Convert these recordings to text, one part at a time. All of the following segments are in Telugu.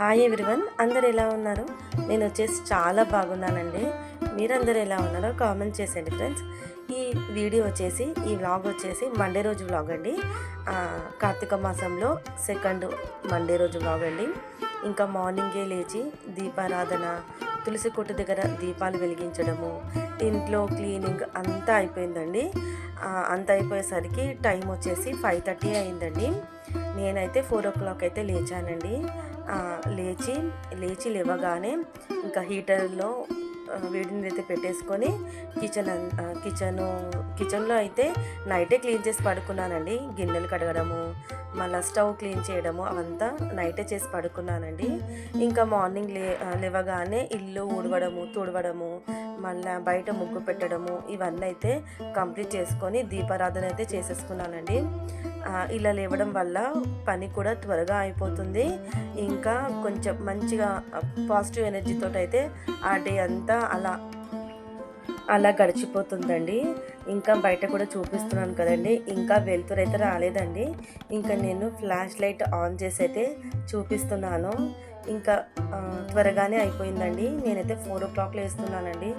హాయ్ ఎవ్రీవన్, అందరు ఎలా ఉన్నారు? నేను వచ్చేసి చాలా బాగున్నానండి. మీరందరూ ఎలా ఉన్నారో కామెంట్ చేసేయండి ఫ్రెండ్స్. ఈ వీడియో వచ్చేసి ఈ వ్లాగ్ వచ్చేసి మండే రోజు వ్లాగ్ అండి. కార్తీక మాసంలో సెకండ్ మండే రోజు వ్లాగ్ అండి. ఇంకా మార్నింగే లేచి దీపారాధన, తులసి కొట్టు దగ్గర దీపాలు వెలిగించడము, ఇంట్లో క్లీనింగ్ అంతా అయిపోయిందండి. అంత అయిపోయేసరికి టైం వచ్చేసి 5:30 అయిందండి. నేనైతే 4 o'clock అయితే లేచానండి. లేచి లేవగానే ఇంకా హీటర్లో వేడి నీరు అయితే పెట్టేసుకొని కిచెన్లో అయితే నైటే క్లీన్ చేసి పడుకున్నానండి. గిన్నెలు కడగడము, మళ్ళీ స్టవ్ క్లీన్ చేయడము అవంతా నైటే చేసి పడుకున్నానండి. ఇంకా మార్నింగ్ లేవగానే ఇల్లు ఊడవడము, తుడవడము, మళ్ళీ బయట ముగ్గు పెట్టడము ఇవన్నీ అయితే కంప్లీట్ చేసుకొని దీపారాధన అయితే చేసేసుకున్నానండి. ఇలా లేవడం వల్ల పని కూడా త్వరగా అయిపోతుంది. ఇంకా కొంచెం మంచిగా పాజిటివ్ ఎనర్జీతో అయితే ఆ డే అంతా అలా గడిచిపోతుందండి. ఇంకా బయట కూడా చూపిస్తున్నాను కదండి, ఇంకా వెలుతురు అయితే రాలేదండి. ఇంకా నేను ఫ్లాష్ లైట్ ఆన్ చేసి అయితే చూపిస్తున్నాను. ఇంకా త్వరగానే అయిపోయిందండి. నేనైతే 4 o'clock వేస్తున్నానండి.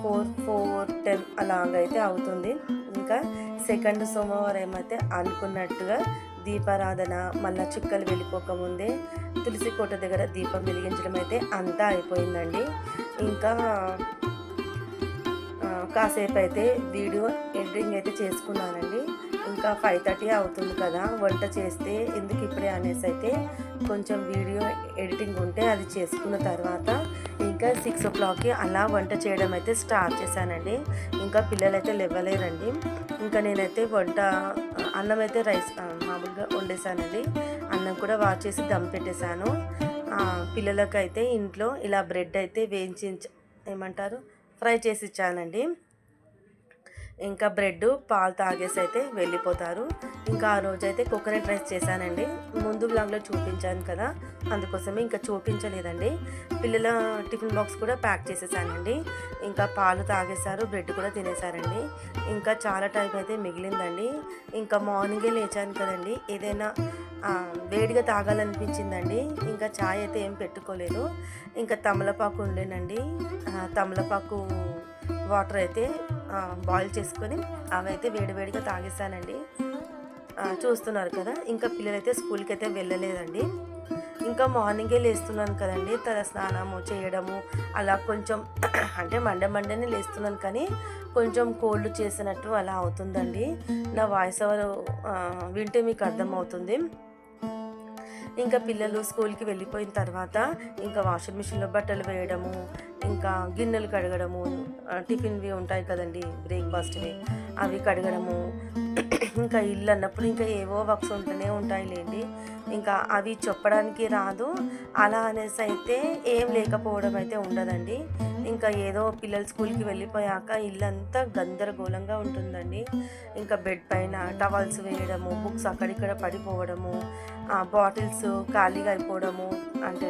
4:10 అలాగైతే అవుతుంది. ఇంకా సెకండ్ సోమవారం ఏమైతే అనుకున్నట్టుగా దీపారాధన, మళ్ళీ చుక్కలు వెళ్ళిపోకముందే తులసి కోట దగ్గర దీపం వెలిగించడం అయితే అంతా అయిపోయిందండి. ఇంకా కాసేపు అయితే వీడియో ఎడిటింగ్ అయితే చేసుకున్నానండి. ఇంకా 5:30 అవుతుంది కదా, వంట చేస్తే ఎందుకు ఇప్పుడే అనేసి అయితే కొంచెం వీడియో ఎడిటింగ్ ఉంటే అది చేసుకున్న తర్వాత ఇంకా 6 o'clockకి అలా వంట చేయడం అయితే స్టార్ట్ చేశానండి. ఇంకా పిల్లలు అయితే లేవలేరండి. ఇంకా నేనైతే అన్నం అయితే మామూలుగా వండేసానండి. అన్నం కూడా వాష్ చేసి దమ్ పెట్టేశాను. పిల్లలకైతే ఇంట్లో ఇలా బ్రెడ్ అయితే ఫ్రై చేసి ఇచ్చానండి. ఇంకా బ్రెడ్ పాలు తాగేసి అయితే వెళ్ళిపోతారు. ఇంకా ఆ రోజైతే కోకోనట్ రైస్ చేశానండి. ముందు వ్లాగ్లో చూపించాను కదా, అందుకోసమే ఇంకా చూపించలేదండి. పిల్లల టిఫిన్ బాక్స్ కూడా ప్యాక్ చేసేసానండి. ఇంకా పాలు తాగేశారు, బ్రెడ్ కూడా తినేసారండి. ఇంకా చాలా టైం అయితే మిగిలిందండి. ఇంకా మార్నింగే లేచాను కదండి, ఏదైనా వేడిగా తాగాలనిపించిందండి. ఇంకా చాయ్ అయితే ఏం పెట్టుకోలేదు. ఇంకా తమలపాకు ఉండేనండి, తమలపాకు వాటర్ అయితే బాయిల్ చేసుకొని అవైతే వేడివేడిగా తాగేసానండి. చూస్తున్నారు కదా, ఇంకా పిల్లలైతే స్కూల్కి అయితే వెళ్ళలేదండి. ఇంకా మార్నింగే లేస్తున్నాను కదండి, తల స్నానము చేయడము అలా కొంచెం అంటే మండేనే లేస్తున్నాను, కానీ కొంచెం కోల్డ్ చేసినట్టు అలా అవుతుందండి. నా వాయిస్ ఓవర్ వింటే మీకు అర్థమవుతుంది. ఇంకా పిల్లలు స్కూల్కి వెళ్ళిపోయిన తర్వాత ఇంకా వాషింగ్ మిషన్లో బట్టలు వేయడము, ఇంకా గిన్నెలు కడగడము, టిఫిన్వి ఉంటాయి కదండి బ్రేక్ఫాస్ట్వి అవి కడగడము, ఇంకా ఇల్లు అన్నప్పుడు ఇంకా ఏవో వర్క్స్ ఉంటూనే ఉంటాయి లేండి. ఇంకా అవి చెప్పడానికి రాదు. అలా అనేసి అయితే ఏం లేకపోవడం అయితే ఉండదండి. ఇంకా ఏదో పిల్లలు స్కూల్కి వెళ్ళిపోయాక ఇల్లంతా గందరగోళంగా ఉంటుందండి. ఇంకా బెడ్ పైన టవల్స్ వేయడము, బుక్స్ అక్కడిక్కడ పడిపోవడము, బాటిల్స్ ఖాళీగా అయిపోవడము, అంటే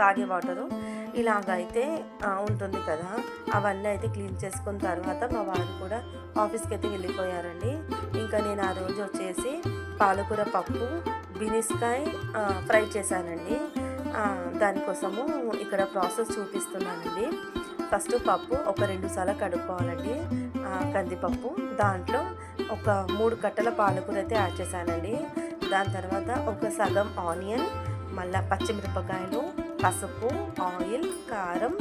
తాగే వాటరు ఇలాగైతే ఉంటుంది కదా. అవన్నీ అయితే క్లీన్ చేసుకున్న తర్వాత మా వారు కూడా ఆఫీస్కి అయితే వెళ్ళిపోయారండి. ఇంకా నేను ఆ రోజు వచ్చేసి పాలకూర పప్పు, బినిస్కాయ ఫ్రై చేశానండి. దానికోసము ఇక్కడ ప్రాసెస్ చూపిస్తున్నానండి. ఫస్ట్ పప్పు ఒక 2 సార్లు కడుక్కోవాలండి, కందిపప్పు. దాంట్లో ఒక 3 కట్టల పాలకూర అయితే యాడ్ చేశానండి. దాని తర్వాత ఒక సగం ఆనియన్, మళ్ళీ పచ్చిమిరపకాయలు, పసుపు, ఆయిల్, కారం,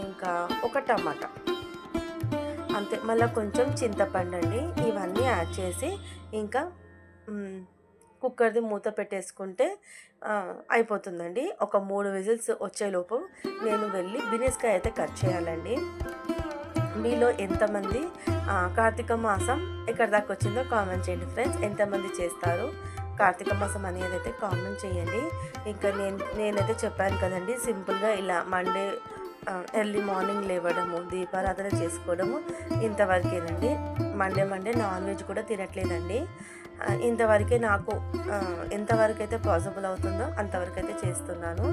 ఇంకా ఒక టమాటా అంతే. మళ్ళీ కొంచెం చింతపండు అండి. ఇవన్నీ యాడ్ చేసి ఇంకా కుక్కర్ది మూత పెట్టేసుకుంటే అయిపోతుందండి. ఒక 3 విజిల్స్ వచ్చేలోపు నేను వెళ్ళి బినిస్కాయ అయితే కట్ చేయాలండి. మీలో ఎంతమంది కార్తీక మాసం ఎక్కడి దాకా వచ్చిందో కామెంట్ చేయండి ఫ్రెండ్స్. ఎంతమంది చేస్తారు కార్తీక మాసం అనేది అయితే కామెంట్ చేయండి. ఇంకా నేనైతే చెప్పాను కదండి, సింపుల్గా ఇలా మండే ఎర్లీ మార్నింగ్ లేవడము, దీపారాధన చేసుకోవడము ఇంతవరకేనండి. మండే నాన్ వెజ్ కూడా తినట్లేదండి. ఇంతవరకే నాకు ఎంతవరకు అయితే పాసిబుల్ అవుతుందో అంతవరకు అయితే చేస్తున్నాను.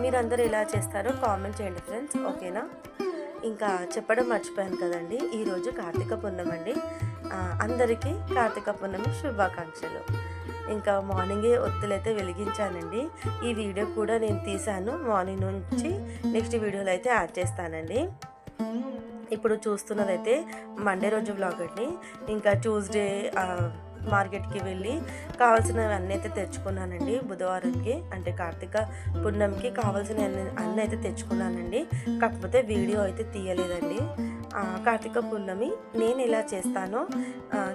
మీరందరూ ఎలా చేస్తారో కామెంట్ చేయండి ఫ్రెండ్స్, ఓకేనా? ఇంకా చెప్పడం మర్చిపోయాను కదండి, ఈరోజు కార్తీక పూర్ణిమ అండి. అందరికీ కార్తీక పూర్ణిమ శుభాకాంక్షలు. ఇంకా మార్నింగే ఒత్తులైతే వెలిగించానండి. ఈ వీడియో కూడా నేను తీశాను, మార్నింగ్ నుంచి నెక్స్ట్ వీడియోలో అయితే యాడ్ చేస్తానండి. ఇప్పుడు చూస్తున్నదైతే మండే రోజు వ్లాగ్ అండి. ఇంకా ట్యూస్డే మార్కెట్కి వెళ్ళి కావాల్సినవన్నీ అయితే తెచ్చుకున్నానండి. బుధవారంకి అంటే కార్తీక పూర్ణిమకి కావాల్సిన అన్నీ అయితే తెచ్చుకున్నానండి. కాకపోతే వీడియో అయితే తీయలేదండి. కార్తీక పూర్ణమి నేను ఎలా చేస్తానో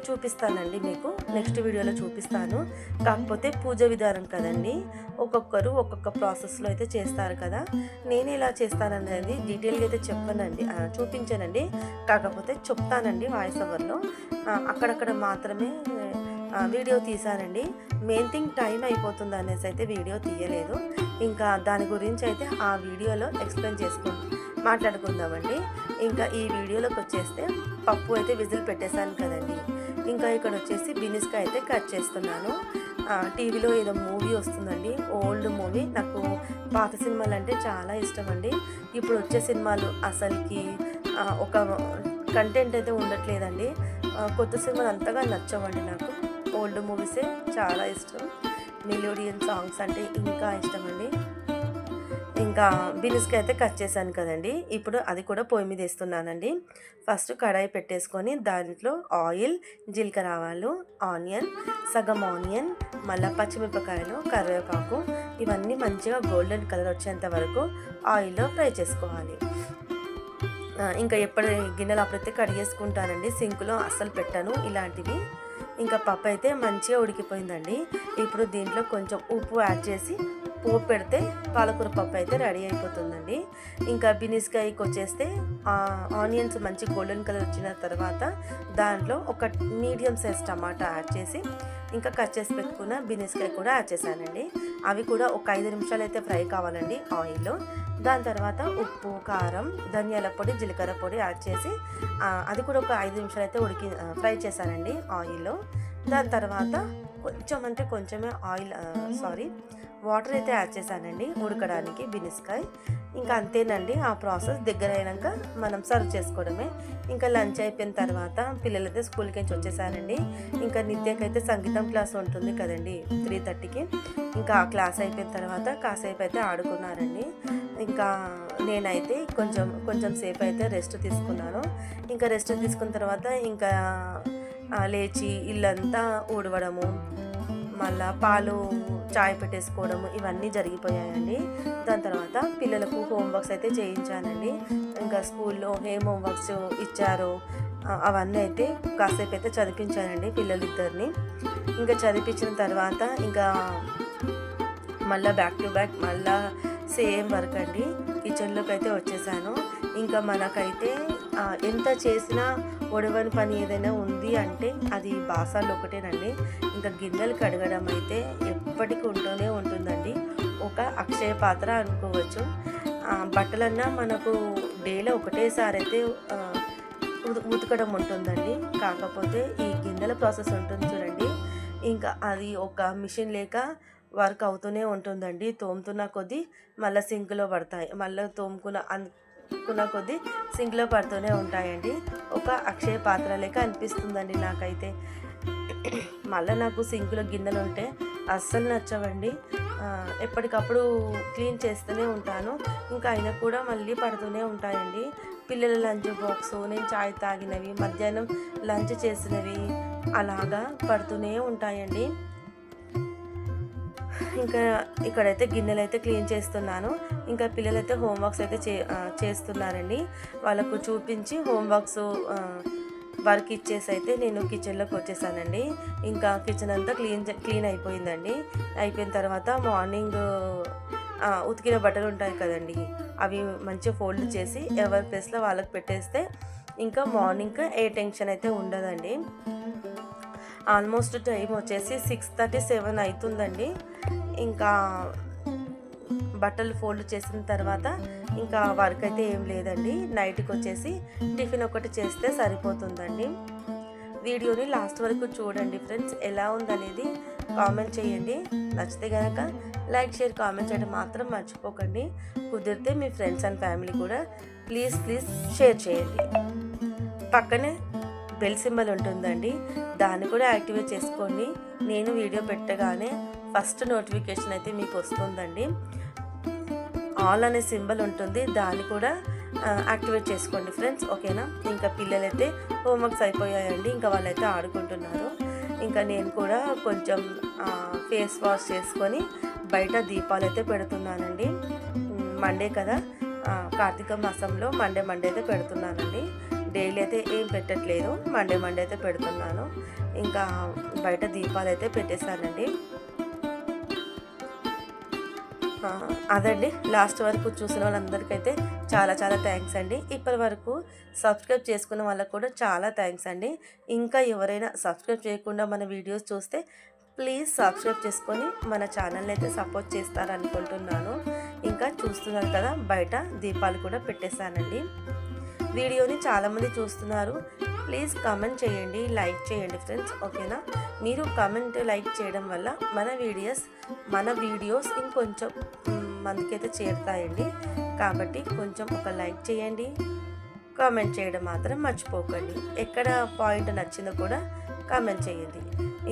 చూపిస్తానండి, మీకు నెక్స్ట్ వీడియోలో చూపిస్తాను. కాకపోతే పూజ విధానం కదండి, ఒక్కొక్కరు ఒక్కొక్క ప్రాసెస్లో అయితే చేస్తారు కదా. నేను ఎలా చేస్తాననేది డీటెయిల్గా అయితే చూపించానండి. కాకపోతే చెప్తానండి వాయిస్ ఓవర్లో. అక్కడక్కడ మాత్రమే వీడియో తీసానండి. మెయిన్ థింగ్ టైం అయిపోతుంది అనేసి అయితే వీడియో తీయలేదు. ఇంకా దాని గురించి అయితే ఆ వీడియోలో ఎక్స్ప్లెయిన్ మాట్లాడుకుందామండి. ఇంకా ఈ వీడియోలోకి వచ్చేస్తే పప్పు అయితే విజిల్ పెట్టేశాను కదండి. ఇంకా ఇక్కడ వచ్చేసి బినిస్కాయ అయితే కట్ చేస్తున్నాను. టీవీలో ఏదో మూవీ వస్తుందండి, ఓల్డ్ మూవీ. నాకు పాత సినిమాలు అంటే చాలా ఇష్టం అండి. ఇప్పుడు వచ్చే సినిమాలు అసలుకి ఒక కంటెంట్ అయితే ఉండట్లేదండి. కొత్త సినిమాలు అంతగా నచ్చవండి నాకు. ఓల్డ్ మూవీసే చాలా ఇష్టం. మెలోడియన్ సాంగ్స్ అంటే ఇంకా ఇష్టం అండి. ఇంకా బినిస్కాయ అయితే కట్ చేశాను కదండి. ఇప్పుడు అది కూడా పొయ్యి మీద వేస్తున్నానండి. ఫస్ట్ కడాయి పెట్టేసుకొని దాంట్లో ఆయిల్, జీలకర్ర ఆవాలు, ఆనియన్, సగం ఆనియన్, మళ్ళీ పచ్చిమిరపకాయలు, కరివేపాకు ఇవన్నీ మంచిగా గోల్డెన్ కలర్ వచ్చేంత వరకు ఆయిల్లో ఫ్రై చేసుకోవాలి. ఇంకా ఎప్పుడు గిన్నెలు అప్పుడైతే కడిగేసుకుంటానండి, సింకులో అస్సలు పెట్టాను ఇలాంటివి. ఇంకా పప్పు అయితే మంచిగా ఉడికిపోయిందండి. ఇప్పుడు దీంట్లో కొంచెం ఉప్పు యాడ్ చేసి పోపు పెడితే పాలకూర పప్పు అయితే రెడీ అయిపోతుందండి. ఇంకా బినిస్కాయకి వచ్చేస్తే ఆనియన్స్ మంచి గోల్డెన్ కలర్ వచ్చిన తర్వాత దాంట్లో ఒక మీడియం సైజ్ టమాటా యాడ్ చేసి ఇంకా కట్ చేసి పెట్టుకున్న బినిస్కాయ కూడా యాడ్ చేశానండి. అవి కూడా ఒక 5 నిమిషాలు అయితే ఫ్రై కావాలండి ఆయిల్లో. దాని తర్వాత ఉప్పు, కారం, ధనియాల పొడి, జీలకర్ర పొడి యాడ్ చేసి అది కూడా ఒక 5 నిమిషాలు అయితే ఫ్రై చేశానండి ఆయిల్లో. దాని తర్వాత కొంచెమే వాటర్ అయితే యాడ్ చేశానండి ఉడకడానికి బినిస్కాయ. ఇంకా అంతేనండి, ఆ ప్రాసెస్ దగ్గర అయినాక మనం సర్వ్ చేసుకోవడమే. ఇంకా లంచ్ అయిపోయిన తర్వాత పిల్లలైతే స్కూల్కి నుంచి వచ్చేసారండి. ఇంకా నిత్యకైతే సంగీతం క్లాస్ ఉంటుంది కదండి 3:30కి. ఇంకా ఆ క్లాస్ అయిపోయిన తర్వాత కాసేపు అయితే ఆడుకున్నారండి. ఇంకా నేనైతే కొంచెం సేపు అయితే రెస్ట్ తీసుకున్నాను. ఇంకా రెస్ట్ తీసుకున్న తర్వాత ఇంకా లేచి ఇల్లంతా ఊడవడము, మళ్ళా పాలు చాయ్ పెట్టేసుకోవడము ఇవన్నీ జరిగిపోయాయండి. దాని తర్వాత పిల్లలకు హోంవర్క్స్ అయితే చేయించానండి. ఇంకా స్కూల్లో ఏం హోంవర్క్స్ ఇచ్చారో అవన్నీ అయితే కాసేపు అయితే చదివించానండి పిల్లలిద్దరిని. ఇంకా చదివించిన తర్వాత ఇంకా మళ్ళీ బ్యాక్ టు బ్యాక్ మళ్ళీ సేమ్ వర్క్ అండి. కిచెన్లోకి అయితే వచ్చేసాను. ఇంకా మనకైతే ఎంత చేసినా ఒడవని పని ఏదైనా ఉంది అంటే అది బాసాలు ఒకటేనండి. ఇంకా గిన్నెలు కడగడం అయితే ఎప్పటికీ ఉంటూనే ఉంటుందండి, ఒక అక్షయ పాత్ర అనుకోవచ్చు. బట్టలన్నా మనకు డేలో ఒకటేసారి అయితే ఉతకడం ఉంటుందండి. కాకపోతే ఈ గిన్నెల ప్రాసెస్ ఉంటుంది చూడండి, ఇంకా అది ఒక మిషన్ లేక వర్క్ అవుతూనే ఉంటుందండి. తోముతున్న కొద్దీ మళ్ళీ సింక్లో పడతాయి, మళ్ళీ తోముకున్న కొద్దీ సింక్లో పడుతూనే ఉంటాయండి. ఒక అక్షయ పాత్ర లేక అనిపిస్తుందండి నాకైతే. మళ్ళీ నాకు సింక్లో గిన్నెలు ఉంటే అస్సలు నచ్చవండి. ఎప్పటికప్పుడు క్లీన్ చేస్తూనే ఉంటాను. ఇంకా అయినా కూడా మళ్ళీ పడుతూనే ఉంటాయండి. పిల్లల లంచ్ బాక్స్, నేను చాయ్ తాగినవి, మధ్యాహ్నం లంచ్ చేసినవి అలాగా పడుతూనే ఉంటాయండి. ఇంకా ఇక్కడైతే గిన్నెలు అయితే క్లీన్ చేస్తున్నాను. ఇంకా పిల్లలైతే హోంవర్క్స్ అయితే చేస్తున్నారండి. వాళ్ళకు చూపించి హోంవర్క్స్ వర్క్ ఇచ్చేసి అయితే నేను కిచెన్లోకి వచ్చేసానండి. ఇంకా కిచెన్ అంతా క్లీన్ అయిపోయిందండి. అయిపోయిన తర్వాత మార్నింగ్ ఉతికిన బట్టలు ఉంటాయి కదండి, అవి మంచిగా ఫోల్డ్ చేసి ఎవరి ప్లేస్లో వాళ్ళకి పెట్టేస్తే ఇంకా మార్నింగ్ ఏ టెన్షన్ అయితే ఉండదండి. ఆల్మోస్ట్ టైం వచ్చేసి 6:37 అవుతుందండి. ఇంకా బట్టలు ఫోల్డ్ చేసిన తర్వాత ఇంకా వర్క్ అయితే ఏం లేదండి. నైట్కి వచ్చేసి టిఫిన్ ఒకటి చేస్తే సరిపోతుందండి. వీడియోని లాస్ట్ వరకు చూడండి ఫ్రెండ్స్, ఎలా ఉందనేది కామెంట్ చేయండి. నచ్చితే కనుక లైక్, షేర్, కామెంట్ చేయడం మాత్రం మర్చిపోకండి. కుదిరితే మీ ఫ్రెండ్స్ అండ్ ఫ్యామిలీ కూడా ప్లీజ్ షేర్ చేయండి. పక్కనే బెల్ సింబల్ ఉంటుందండి, దాన్ని కూడా యాక్టివేట్ చేసుకోండి. నేను వీడియో పెట్టగానే ఫస్ట్ నోటిఫికేషన్ అయితే మీకు వస్తుందండి. ఆల్ అనే సింబల్ ఉంటుంది, దాన్ని కూడా యాక్టివేట్ చేసుకోండి ఫ్రెండ్స్, ఓకేనా. ఇంకా పిల్లలైతే హోంవర్క్స్ అయిపోయాయండి, ఇంకా వాళ్ళైతే ఆడుకుంటున్నారు. ఇంకా నేను కూడా కొంచెం ఫేస్ వాష్ చేసుకొని బయట దీపాలు అయితే పెడుతున్నానండి. మండే కదా, కార్తీక మాసంలో మండే అయితే పెడుతున్నానండి. డైలీ అయితే ఏం పెట్టట్లేదు, మండే అయితే పెడుతున్నాను. ఇంకా బయట దీపాలు అయితే పెట్టేశానండి. అదండి, లాస్ట్ వరకు చూసిన వాళ్ళందరికైతే చాలా థ్యాంక్స్ అండి. ఇప్పటి వరకు సబ్స్క్రైబ్ చేసుకున్న వాళ్ళకు కూడా చాలా థ్యాంక్స్ అండి. ఇంకా ఎవరైనా సబ్స్క్రైబ్ చేయకుండా మన వీడియోస్ చూస్తే ప్లీజ్ సబ్స్క్రైబ్ చేసుకొని మన ఛానల్ని అయితే సపోర్ట్ చేస్తారనుకుంటున్నాను. ఇంకా చూస్తున్నారు కదా, బయట దీపాలు కూడా పెట్టేశానండి. వీడియోని చాలామంది చూస్తున్నారు, ప్లీజ్ కామెంట్ చేయండి, లైక్ చేయండి ఫ్రెండ్స్, ఓకేనా. మీరు కామెంట్ లైక్ చేయడం వల్ల మన వీడియోస్ ఇంకొంచెం మందికైతే చేరుతాయండి. కాబట్టి కొంచెం ఒక లైక్ చేయండి, కామెంట్ చేయడం మాత్రం మర్చిపోకండి. ఎక్కడ పాయింట్ నచ్చిందో కూడా కామెంట్ చేయండి.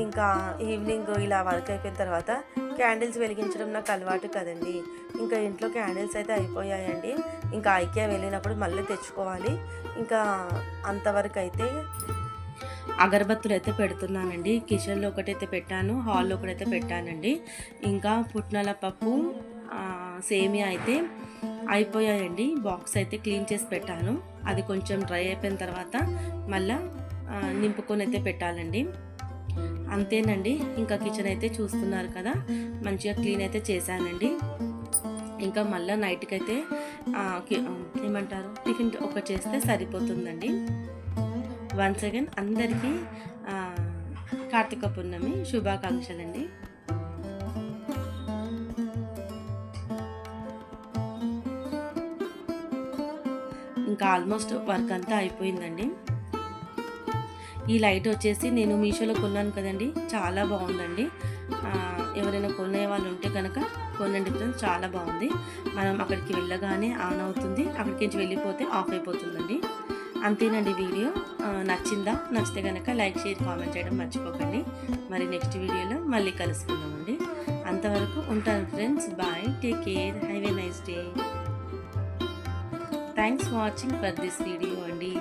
ఇంకా ఈవినింగ్ ఇలా వర్క్ అయిపోయిన తర్వాత క్యాండిల్స్ వెలిగించడం నాకు అలవాటు కదండి. ఇంకా ఇంట్లో క్యాండిల్స్ అయితే అయిపోయాయండి. ఇంకా ఐకియా వెళ్ళినప్పుడు మళ్ళీ తెచ్చుకోవాలి. ఇంకా అంతవరకు అయితే అగరబత్తులు అయితే పెడుతున్నానండి. కిచెన్లో ఒకటైతే పెట్టాను, హాల్లో ఒకటైతే పెట్టానండి. ఇంకా పుట్నాల పప్పు సేమియా అయితే అయిపోయాయండి. బాక్స్ అయితే క్లీన్ చేసి పెట్టాను. అది కొంచెం డ్రై అయిపోయిన తర్వాత మళ్ళీ నింపుకొని అయితే పెట్టాలండి. అంతేనండి. ఇంకా కిచెన్ అయితే చూస్తున్నారు కదా, మంచిగా క్లీన్ అయితే చేశానండి. ఇంకా మళ్ళీ నైట్కి అయితే ఏమంటారు, టిఫిన్ ఒక చేస్తే సరిపోతుందండి. వన్స్ అగైన్ అందరికీ కార్తీక పూర్ణమి శుభాకాంక్షలండి. ఇంకా ఆల్మోస్ట్ వర్క్ అంతా అయిపోయిందండి. ఈ లైట్ వచ్చేసి నేను మీషోలో కొన్నాను కదండి, చాలా బాగుందండి. ఎవరైనా కొనే వాళ్ళు ఉంటే కనుక కొనండి ఫ్రెండ్స్, చాలా బాగుంది. మనం అక్కడికి వెళ్ళగానే ఆన్ అవుతుంది, అక్కడికి నుంచి వెళ్ళిపోతే ఆఫ్ అయిపోతుందండి. అంతేనండి వీడియో. నచ్చితే కనుక లైక్ షేర్ కామెంట్ చేయడం మర్చిపోకండి. మరి నెక్స్ట్ వీడియోలో మళ్ళీ కలుసుకుందామండి. అంతవరకు ఉంటాను friends, bye, take care, have a nice day. Thanks for watching for this video అండి.